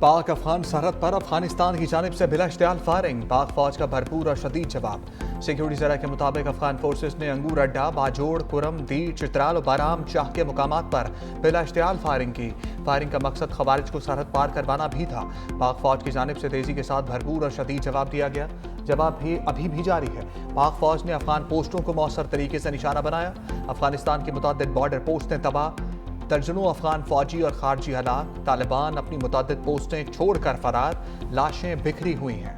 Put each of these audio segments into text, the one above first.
पाक अफगान सरहद पर अफगानिस्तान की जानिब से बिला इश्तियाल फायरिंग, पाक फौज का भरपूर और शदीद जवाब। सिक्योरिटी जरा के मुताबिक अफगान फोर्सेस ने अंगूर अड्डा, बाजोड़, कुरम, दीर, चित्राल और बाराम शाह के मुकामात पर बिला इश्तियाल फायरिंग की। फायरिंग का मकसद खवारिज को सरहद पार करवाना भी था। पाक फौज की जानिब से तेजी के साथ भरपूर और शदीद जवाब दिया गया। जवाब भी अभी भी जारी है। पाक फौज ने अफगान पोस्टों को मौसर तरीके से निशाना बनाया। अफगानिस्तान की मुतअद्दिद बॉर्डर पोस्टें तबाह, दर्जनों अफगान फौजी और खारजी हलाक, तालिबान अपनी मुतअद्दिद पोस्टें छोड़कर फरार, लाशें बिखरी हुई हैं।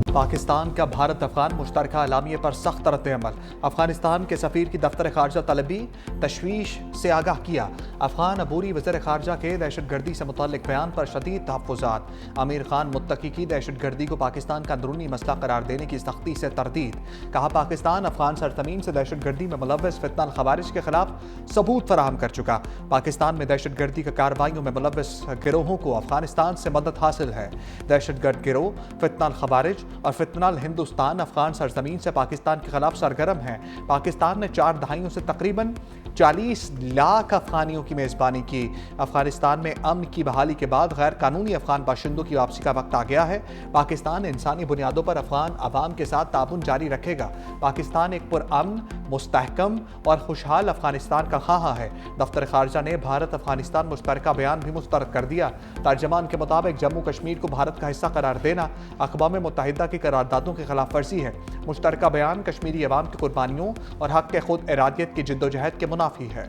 पाकिस्तान का भारत अफगान मुश्तरका एलामिये पर सख्त रद्द-ए-अमल। अफगानिस्तान के सफीर की दफ्तर खारजा तलबी तशवीश से आगाह किया। अफगान अबूरी वज़ीर खारजा के दहशतगर्दी से मुतल्लिक बयान पर शदीद तहफ़्फ़ुज़ात। आमिर खान मुत्तकी की दहशतगर्दी को पाकिस्तान का अंदरूनी मसला करार देने की सख्ती से तरदीद। कहा, पाकिस्तान अफगान सरजमीन से दहशतगर्दी में मुलव्वस फितना खवारिज के खिलाफ सबूत फराहम कर चुका। पाकिस्तान में दहशतगर्दी की कार्रवाइयों में मुलव्वस गिरोहों को अफगानिस्तान से मदद हासिल है। दहशतगर्द गिरोह फितना खवारिज और फितनाल हिंदुस्तान अफगान सरजमीन से पाकिस्तान के खिलाफ सरगर्म है। पाकिस्तान ने 4 दहाइयों से तकरीबन 40 लाख अफगानियों की मेज़बानी की। अफगानिस्तान में अमन की बहाली के बाद गैर कानूनी अफगान बाशिंदों की वापसी का वक्त आ गया है। पाकिस्तान इंसानी बुनियादों पर अफगान अवाम के साथ ताउन जारी रखेगा। पाकिस्तान एक पुरअमन, मुस्तहकम और खुशहाल अफगानिस्तान का ख्वाह है। दफ्तर खारजा ने भारत अफगानिस्तान मुश्तरका बयान भी मुस्तरद कर दिया। तर्जमान के मुताबिक जम्मू कश्मीर को भारत का हिस्सा करार देना अक़वाम मुत्तहिदा की करारदादों की खिलाफ वर्जी है। मुश्तरका बयान कश्मीरी अवाम की कुर्बानियों और हक के खुद इरादियत की जिद्दोजहद के मुनाफी है।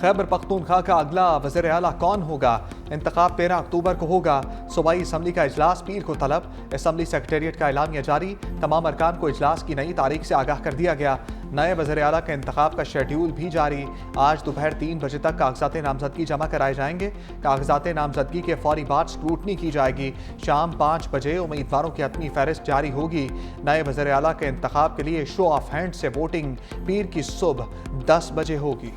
खैबर पख्तूनख्वा का अगला वज़ीर आला कौन होगा? इंतखाब 13 अक्टूबर को होगा। सूबाई असम्बली का इजलास पीर को तलब। असम्बली सेक्रेटेरिएट का एलामिया जारी। तमाम अरकान को इजलास की नई तारीख से आगाह कर दिया गया। नए वज़ीर आला के इंतखाब का शेड्यूल भी जारी। आज दोपहर 3 बजे तक कागजात नामजदगी जमा कराए जाएंगे। कागजात नामजदगी के फौरी बाद स्क्रूटनी की जाएगी। शाम 5 बजे उम्मीदवारों की अपनी फहरिस्त जारी होगी। नए वज़ीर आला के इंतखाब के लिए शो ऑफ हैंड से वोटिंग पीर की सुबह 10 बजे होगी।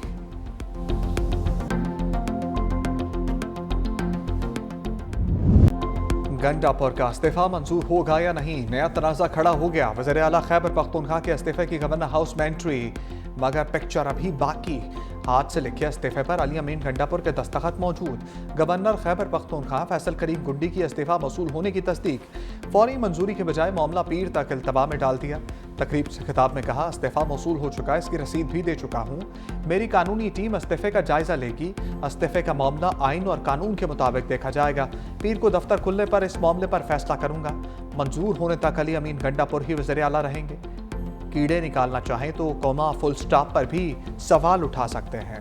गंडापुर का इस्तीफा मंजूर होगा या नहीं, नया तनाज़ा खड़ा हो गया। वज़ीर आला खैबर पख्तूनख्वा के इस्तीफे की गवर्नर हाउस में एंट्री, मगर पिक्चर अभी बाकी। हाथ से लिखे इस्तीफे पर अली अमीन गंडापुर के दस्तखत मौजूद। गवर्नर खैबर पख्तूनख्वा फैसल करीम गुंडी की इस्तीफा मौसूल होने की तस्दीक। फौरी मंजूरी के बजाय मामला पीर तक इल्तवा में डाल दिया। तकरीब से खिताब में कहा, इस्तीफा मौसूल हो चुका है, इसकी रसीद भी दे चुका हूँ। मेरी कानूनी टीम इस्तीफे का जायजा लेगी। इस्तीफे का मामला आइन और कानून के मुताबिक देखा जाएगा। पीर को दफ्तर खुलने पर इस मामले पर फैसला करूंगा। मंजूर होने तक अली अमीन गंडापुर ही वज़ीर आला रहेंगे। कीड़े निकालना चाहें तो कौमा फुल स्टॉप पर भी सवाल उठा सकते हैं।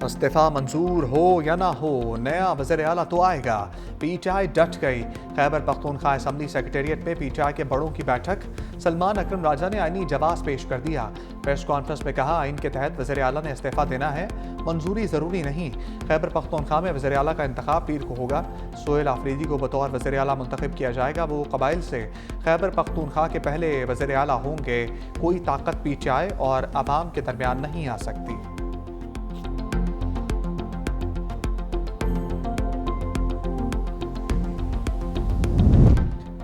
इस्तीफा मंजूर हो या ना हो, नया वज़ीर आला तो आएगा। पीटीआई डट गई। खैबर पख्तूनख्वा असम्बली सेक्रेटेरिएट में पीटीआई के बड़ों की बैठक। सलमान अकरम राजा ने आईनी जवाब पेश कर दिया। प्रेस कॉन्फ्रेंस में कहा, आइन के तहत वज़ीर आला ने इस्तीफा देना है, मंजूरी ज़रूरी नहीं। खैबर पख्तूनख्वा में वज़ीर आला का इंतखाब पीर को होगा। सोहेल आफरीदी को बतौर वज़ीर आला मुंतखब किया जाएगा। वो कबाइल से खैबर पख्तूनख्वा के पहले वज़ीर आला होंगे। कोई ताकत पीटीआई और अवाम के दरमियान नहीं आ सकती।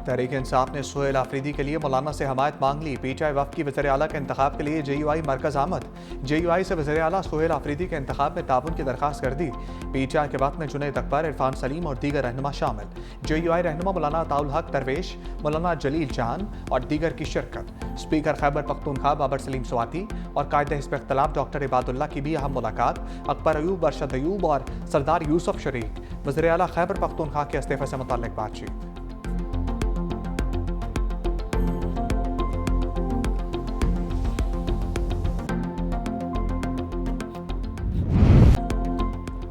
तहरीक इंसाफ ने सोहेल आफरीदी के लिए मौलाना से हमायत मांग ली। पीटीआई वफ़द की वज़ीर आला के इंतखाब के लिए जेयूआई मरकज़ आमद। जेयूआई से वज़ीर आला सोहेल आफरीदी के इंतखाब में ताउन की दरख्वास्त कर दी। पीटीआई के वक़्त में जुनैद अकबर, इरफान सलीम और दीगर रहनुमा शामिल। जेयूआई रहनुमा मौलाना अताउल हक दरवेश, मौलाना जलील जान और दीगर की शिरकत। स्पीकर खैबर पख्तूनख्वा बाबर सलीम स्वाति और कायदे हिज़्ब इख्तिलाफ डॉक्टर इबादुल्लाह की भी अहम मुलाकात। अकबर अयूब, अरशद अयूब और सरदार यूसुफ शरीक। वज़ीर आला खैबर पख्तूनख्वा के इस्तीफे से मुतल्लिक बातचीत।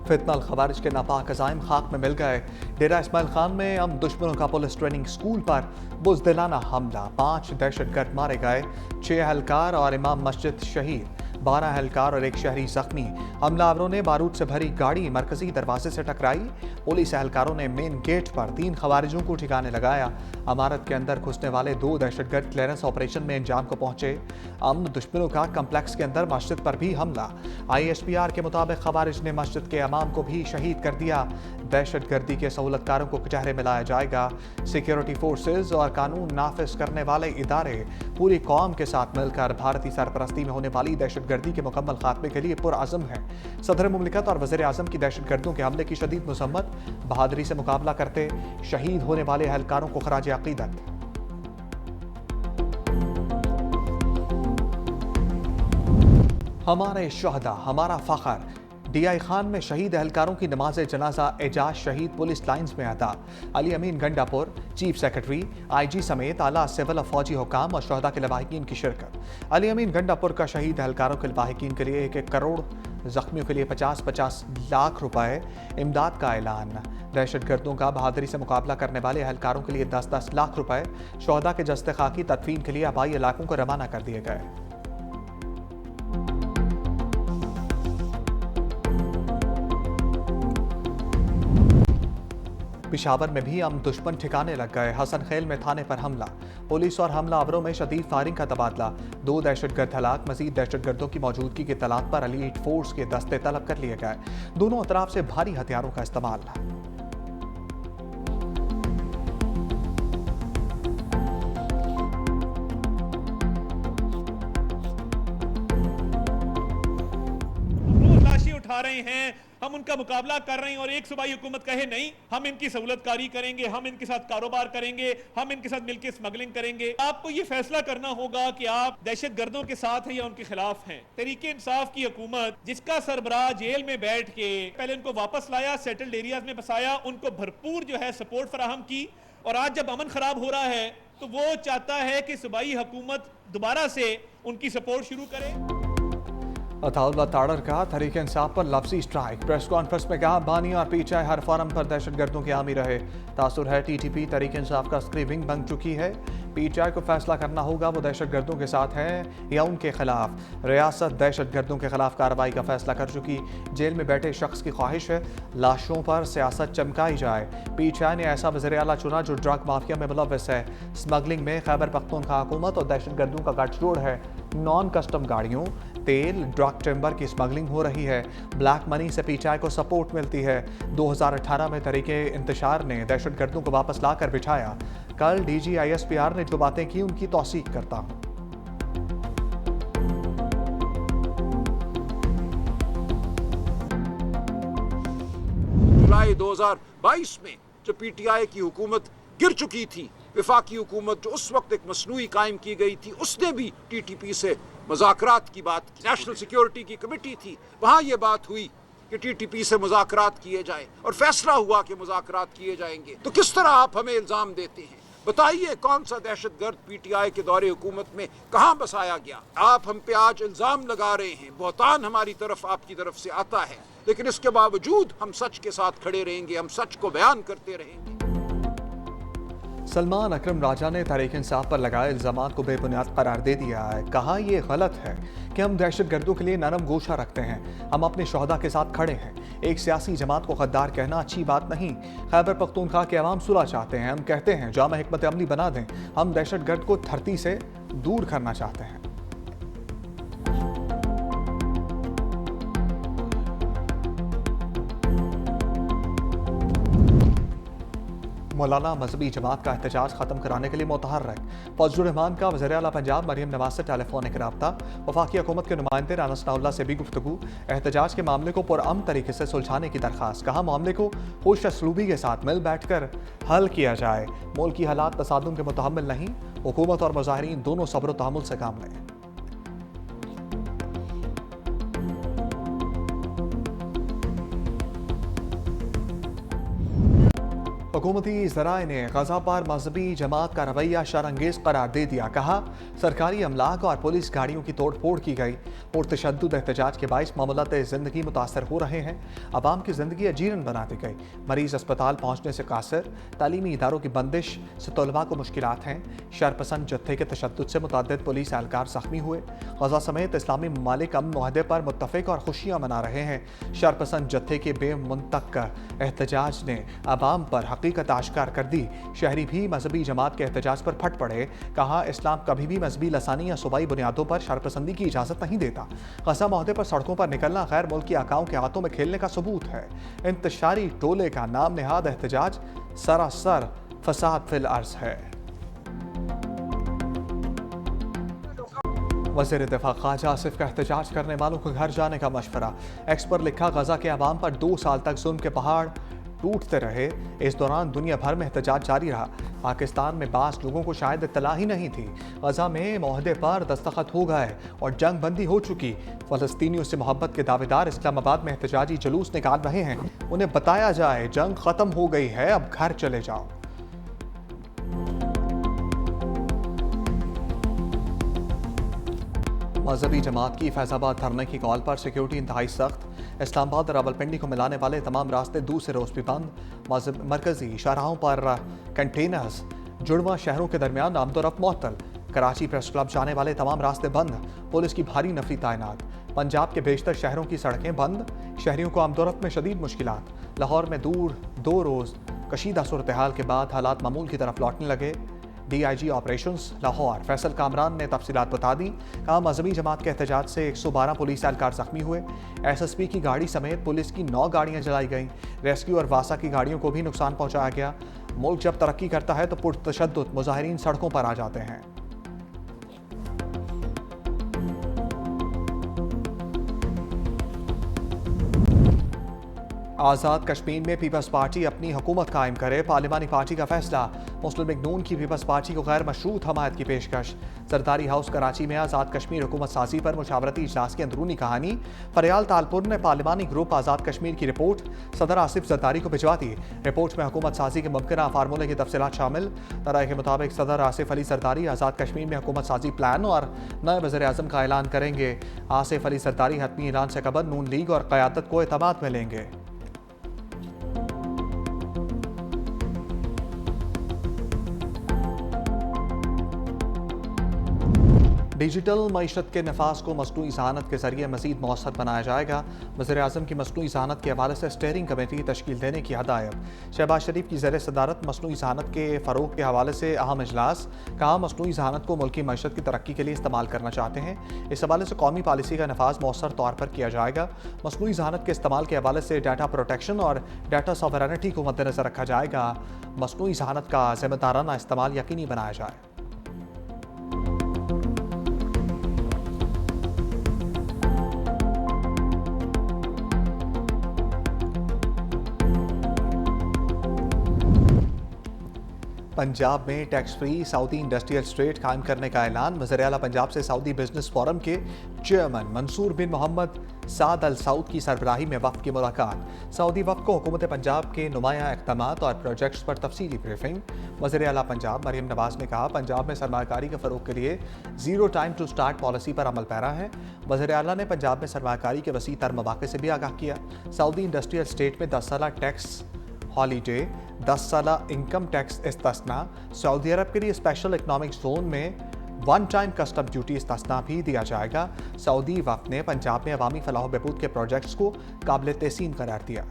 फितनल खवारिज के नापाक अज़ाइम खाक में मिल गए। डेरा इस्माइल खान में हम दुश्मनों का पुलिस ट्रेनिंग स्कूल पर बुज़दिलाना हमला। 5 दहशतगर्द मारे गए, 6 अहलकार और इमाम मस्जिद शहीद। 12 एहलकार और एक शहरी जख्मी। हमलावरों ने बारूद से भरी गाड़ी मरकजी दरवाजे से टकराई। पुलिस एहलकारों ने मेन गेट पर 3 खवारिजों को ठिकाने लगाया। इमारत के अंदर घुसने वाले 2 दहशतगर्द क्लियरेंस ऑपरेशन में अंजाम को पहुंचे। अमन दुश्मनों का कम्प्लेक्स के अंदर मस्जिद पर भी हमला। ISPR के मुताबिक खवारिज ने मस्जिद के इमाम को भी शहीद कर दिया। दहशतगर्दी के सहूलतकारों को कचहरे में लाया जाएगा। सिक्योरिटी फोर्सेज और कानून नाफिज करने वाले इदारे पूरी कौम के साथ मिलकर भारतीय सरपरस्ती में होने वाली दहशतगर्दी के मुकम्मल खात्मे के लिए पुरअज़म है। सदर मुमलिकत और वज़ीर आज़म की दहशतगर्दियों के हमले की शदीद मज़म्मत। बहादुरी से मुकाबला करते शहीद होने वाले एहलकारों को खराज अक़ीदत। हमारे शहदा हमारा फ़ख्र। DI खान में शहीद एहलकारों की नमाज जनाजा एजाज शहीद पुलिस लाइन्स में अदा। अली अमीन गंडापुर, चीफ सेक्रेटरी, IG समेत आला सिविल और फौजी हुकाम और शहदा के लवाहिकीन की शिरकत। अली अमीन गंडापुर का शहीद एहलकारों के लवाहिकीन के लिए 1-1 करोड़, जख्मियों के लिए 50-50 लाख रुपए इमदाद का ऐलान। दहशतगर्दों का बहादुरी से मुकाबला करने वाले एहलकारों के लिए 10-10 लाख रुपए। शहदा के जस्ते खाकी तदफीन के लिए आबाई इलाकों को रवाना कर दिए गए। पिशावर में भी हम दुश्मन ठिकाने लग गए। हसन खेल में थाने पर हमला। पुलिस और हमलावरों में शदीद फायरिंग का तबादला। 2 दहशतगर्द हलाक। मजीद दहशतगर्दों की मौजूदगी की तलाश पर एलीट फोर्स के दस्ते तलब कर लिए गए। दोनों अतराफ से भारी हथियारों का इस्तेमाल। उठा रहे हैं, हम उनका मुकाबला कर रहे हैं और एक सूबाई हुकूमत कहे नहीं हम इनकी सहूलतकारी करेंगे, हम इनके साथ कारोबार करेंगे, हम इनके साथ मिलकर स्मगलिंग करेंगे। आपको ये फैसला करना होगा कि आप दहशतगर्दों के साथ हैं या उनके खिलाफ हैं। तहरीक इंसाफ की हुकूमत जिसका सरबराह जेल में बैठ के पहले उनको वापस लाया, सेटल्ड एरियाज में बसाया, उनको भरपूर जो है सपोर्ट फराहम की, और आज जब अमन खराब हो रहा है तो वो चाहता है कि सूबाई हुकूमत दोबारा से उनकी सपोर्ट शुरू करे। अताउल्लाह ताड़र का तहरीक इंसाफ पर लफ्जी स्ट्राइक। प्रेस कॉन्फ्रेंस में कहा बानी और PTI हर फॉरम पर दहशतगर्दों के हामी रहे। तासुर है TTP तहरीक इंसाफ का स्क्रीविंग बन चुकी है। PTI को फैसला करना होगा वो दहशतगर्दों के साथ हैं या उनके खिलाफ। रियासत दहशतगर्दों के खिलाफ कार्रवाई का फैसला कर चुकी। जेल में बैठे शख्स की ख्वाहिश है लाशों पर सियासत चमकाई जाए। PTI ने ऐसा वज़ीर आला चुना जो ड्रग माफिया में मुलव्वस है। स्मगलिंग में खैबर पख्तूनख्वा हुकूमत और दहशतगर्दों का गठजोड़ है। नॉन कस्टम गाड़ियों, तेल, ड्रग टिम्बर की स्मगलिंग हो रही है। ब्लैक मनी से PTI को सपोर्ट मिलती है। 2018 में तरीके इंतशार ने दहशतगर्दों को वापस लाकर बिठाया। कल DG ISPR ने जो बातें की उनकी तौसीक करता हूं। जुलाई 2022 में जब PTI की हुकूमत गिर चुकी थी, वफाकी हुकूमत जो उस वक्त एक मसनूई कायम की गई थी, उसने भी TTP से मुज़ाकरात की बात की। नेशनल सिक्योरिटी की कमेटी थी, वहाँ ये बात हुई कि TTP से मुज़ाकरात किए जाए और फैसला हुआ कि मुज़ाकरात किए जाएंगे। तो किस तरह आप हमें इल्ज़ाम देते हैं? बताइए कौन सा दहशतगर्द PTI के दौरे हुकूमत में कहाँ बसाया गया? आप हम पे आज इल्ज़ाम लगा रहे हैं, बहतान हमारी तरफ आपकी तरफ से आता है, लेकिन इसके बावजूद हम सच के साथ खड़े रहेंगे, हम सच को बयान करते रहेंगे। सलमान अकरम राजा ने तहरीक इंसाफ पर लगाए इल्ज़ामात को बेबुनियाद करार दे दिया है। कहा यह गलत है कि हम दहशतगर्दों के लिए नरम गोशा रखते हैं। हम अपने शहदा के साथ खड़े हैं। एक सियासी जमात को गद्दार कहना अच्छी बात नहीं। खैबर पख्तूनख्वा के अवाम सुलह चाहते हैं। हम कहते हैं जामा हिकमत अमली बना दें। हम दहशतगर्द को धरती से दूर करना चाहते हैं। मौलाना मजहबी जमात का एहतजाज खत्म कराने के लिए मुतहर्रिक। फजलुर रहमान का वज़ीर आला पंजाब मरियम नवाज से टेलीफोनिक रब्ता। वफाकी हुकूमत के नुमाइंदे राना सनाउल्लाह से भी गुफ्तगू। एहतजाज के मामले को पुरअमन तरीके से सुलझाने की दरख्वास्त। कहा मामले को खुश असलूबी के साथ मिल बैठ कर हल किया जाए। मुल्की हालात तसादुम के मुतहम्मिल नहीं। हुकूमत और मुजाहिरीन दोनों सब्र व तहम्मुल से काम लें। हुकूमती ज़राए ने गजा पर मजहबी जमात का रवैया शरअंगेज़ करार दे दिया। कहा सरकारी अमलाक और पुलिस गाड़ियों की तोड़ फोड़ की गई और तशद्दुद एहतजाज के बाइस मामूलात ज़िंदगी मुतासर हो रहे हैं। अवाम की ज़िंदगी अजीरन बना दी गई। मरीज अस्पताल पहुँचने से कासिर, तालीमी इदारों की बंदिश से तलबा को मुश्किलात हैं। शरपसंद जत्थे के तशद्दुद से मुतअद्दिद पुलिस एहलकार ज़ख्मी हुए। गजा समेत इस्लामी ममालिक अमन मुआहदे पर मुत्तफ़िक और खुशियाँ मना रहे हैं। शरपसंद जत्थे के बेमुंतक एहतजाज ने अवाम पर हकीकत आश्कार कर दी। शहरी भी मजहबी जमात के एहतजाज पर फट पड़े। कहा इस्लाम कभी भी मजहबी लसानी या सूबाई बुनियादों पर शरपसंदी की इजाज़त नहीं देता। गजा मुआहदे पर सड़कों पर निकलना गैर मुल्की आकाओं के हाथों में खेलने का सबूत है। इंतशारी टोले का नाम नेहाद एहतजाज सरासर फसाद फिल अर्ज़ है। वज़ीर दिफा ख्वाजा आसिफ का एहतजाज करने वालों को घर जाने का मशवरा। एक्स पर लिखा गजा के अवाम पर 2 साल तक जुल्म के पहाड़ टूटते रहे। इस दौरान दुनिया भर में एहतजाज जारी रहा। पाकिस्तान में बास लोगों को शायद इत्तला ही नहीं थी। गजा में मुआहदे पर दस्तखत हो गए और जंग बंदी हो चुकी। फ़लस्तीनियों से मोहब्बत के दावेदार इस्लामाबाद में एहतजाजी जुलूस निकाल रहे हैं। उन्हें बताया जाए जंग ख़त्म हो गई है, अब घर चले जाओ। मजहबी जमात की फैज़ाबाद धरने की कॉल पर सिक्योरिटी इंतहाई सख्त। इस्लामाबाद और रावलपिंडी को मिलाने वाले तमाम रास्ते दूसरे रोज भी बंद। मरकजी शाहराहों पर कंटेनर्स। जुड़वा शहरों के दरमियान आमदोरफ्त मुअत्तल। कराची प्रेस क्लब जाने वाले तमाम रास्ते बंद। पुलिस की भारी नफरी तैनात। पंजाब के बेशतर शहरों की सड़कें बंद। शहरियों को आमदोरफ्त में शदीद मुश्किलात। लाहौर में 2 रोज़ कशीदा सूरत हाल के बाद हालात मामूल की तरफ लौटने लगे। DIG ऑपरेशंस लाहौर फैसल कामरान ने तफसीलात बता दी। कहा मजहबी जमात के एहतजाज से 112 पुलिस एहलकार जख्मी हुए। SSP की गाड़ी समेत पुलिस की 9 गाड़ियां जलाई गईं। रेस्क्यू और वासा की गाड़ियों को भी नुकसान पहुंचाया गया। मुल्क जब तरक्की करता है तो पुरतशद्दुद मुजाहिरीन सड़कों पर आ जाते हैं। आज़ाद कश्मीर में पीपल्स पार्टी अपनी हुकूमत कायम करे, पार्लिमानी पार्टी का फैसला। मुस्लिम लीग नून की पीपल्स पार्टी को गैर मशरूत हमायत की पेशकश। जरदारी हाउस कराची में आज़ाद कश्मीर हुकूमत साजी पर मुशावरती इजलास की अंदरूनी कहानी। फरियाल तालपुर ने पार्लिमानी ग्रुप आज़ाद कश्मीर की रिपोर्ट सदर आसिफ जरदारी को भिजवा दी। रिपोर्ट में हुकूमत साजी के मुमकिना फार्मूले की तफसीलात शामिल। तरह के मुताबिक सदर आसिफ अली जरदारी आज़ाद कश्मीर में हुकूमत साजी प्लान और नए वज़ीर आज़म का ऐलान करेंगे। आसिफ अली जरदारी हतमी ऐलान से कबल नून लीग और क़यादत को एतमाद में लेंगे। डिजिटल मईशत के नफाज को मसनूई ज़हानत के जरिए मज़ीद मौसर बनाया जाएगा। वज़ीर आज़म की मसनूई ज़हानत के हवाले से स्टेयरिंग कमेटी तश्कील देने की हदायत। शहबाज शरीफ की ज़ेर सदारत मसनूई ज़हानत के फ़रोग़ के हवाले से अहम इजलास। कहा मसनूई ज़हानत को मुल्की मईशत की तरक्की के लिए इस्तेमाल करना चाहते हैं। इस हवाले से कौमी पॉलिसी का नफाज मौसर तौर पर किया जाएगा। मसनूई ज़हानत के इस्तेमाल के हवाले से डाटा प्रोटेक्शन और डाटा सॉवरेनिटी को मद्देनज़र रखा जाएगा। मसनूई ज़हानत का ज़िम्मेदाराना इस्तेमाल यकीनी बनाया जाए। पंजाब में tax free Saudi industrial state कायम करने का ऐलान। वज़ीर आला पंजाब से सऊदी बिजनेस फोरम के चेयरमैन मंसूर बिन मोहम्मद साद अल सऊद की सरबराही में वफ़द की मुलाकात। सऊदी वफ़द को हुकूमत पंजाब के नुमाया इक़दामात और प्रोजेक्ट्स पर तफसीली ब्रीफिंग। वज़ीर आला पंजाब मरियम नवाज़ ने कहा पंजाब में सरमाकारी के फ़रोग़ के लिए zero time to start policy पर अमल पैरा है। वज़ीर आला ने पंजाब में सरमाकारी के वसी तर मौक़े से भी आगाह किया। सऊदी इंडस्ट्रियल स्टेट में 10 साला टैक्स हॉलीडे, 10 साला इनकम टैक्स इस्तिस्ना। सऊदी अरब के लिए स्पेशल इकनॉमिक जोन में 1 टाइम कस्टम ड्यूटी इस्तिस्ना भी दिया जाएगा। सऊदी वफ़द ने पंजाब में अवामी फलाह बहबूद के प्रोजेक्ट्स को काबिल तहसीन करार दिया।